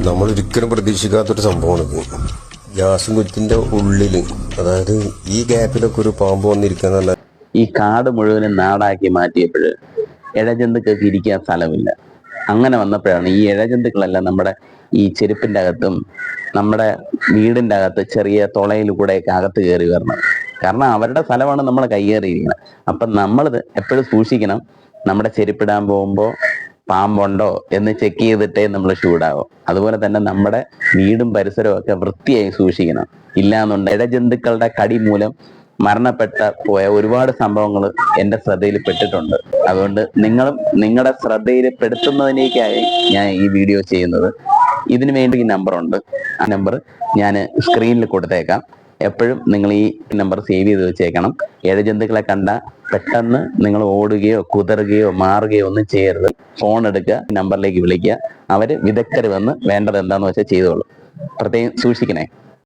നമ്മൾ ഒരിക്കലും പ്രതീക്ഷിക്കാത്തൊരു സംഭവമാണിത്. ഗ്യാസും കുറ്റിന്റെ ഉള്ളില്, അതായത് ഈ ഗ്യാപ്പിലൊക്കെ ഒരു പാമ്പ് വന്നിരിക്കുക. ഈ കാട് മുഴുവനും നാടാക്കി മാറ്റിയപ്പോൾ ഇഴജന്തുക്കൾക്ക് ഇരിക്കാൻ സ്ഥലമില്ല. അങ്ങനെ വന്നപ്പോഴാണ് ഈ ഇഴജന്തുക്കളെല്ലാം നമ്മുടെ ഈ ചെരുപ്പിന്റെ അകത്തും നമ്മുടെ വീടിന്റെ അകത്ത് ചെറിയ തുളയിൽ കൂടെയൊക്കെ അകത്ത് കയറി വരണം. കാരണം അവരുടെ സ്ഥലമാണ് നമ്മളെ കയ്യേറിയിരിക്കുന്നത്. അപ്പം നമ്മളിത് എപ്പോഴും സൂക്ഷിക്കണം. നമ്മുടെ ചെരുപ്പിടാൻ പോകുമ്പോൾ പാമ്പുണ്ടോ എന്ന് ചെക്ക് ചെയ്തിട്ടേ നമ്മൾ ഷൂടാവും. അതുപോലെ തന്നെ നമ്മുടെ വീടും പരിസരവും ഒക്കെ വൃത്തിയായി സൂക്ഷിക്കണം. ഇല്ലാന്നുണ്ട് ഇഴജന്തുക്കളുടെ കടി മൂലം മരണപ്പെട്ട പോയ ഒരുപാട് സംഭവങ്ങൾ എൻ്റെ ശ്രദ്ധയിൽ പെട്ടിട്ടുണ്ട്. അതുകൊണ്ട് നിങ്ങളും നിങ്ങളുടെ ശ്രദ്ധയിൽ പെടുത്തുന്നതിനേക്കായി ഞാൻ ഈ വീഡിയോ ചെയ്യുന്നത്. ഇതിനു വേണ്ടി ഈ നമ്പറുണ്ട്. ആ നമ്പർ ഞാൻ സ്ക്രീനിൽ കൊടുത്തേക്കാം. എപ്പോഴും നിങ്ങൾ ഈ നമ്പർ സേവ് ചെയ്ത് വെച്ചേക്കണം. ഇഴജന്തുക്കളെ കണ്ട പെട്ടെന്ന് നിങ്ങൾ ഓടുകയോ കുതറുകയോ മാറുകയോ ഒന്നും ചെയ്യരുത്. ഫോൺ എടുക്കുക, നമ്പറിലേക്ക് വിളിക്കുക. അവർ വിദഗ്ധർ വന്ന് വേണ്ടത് എന്താണെന്ന് വെച്ചാൽ ചെയ്തോളൂ. പ്രത്യേകം സൂക്ഷിക്കണേ.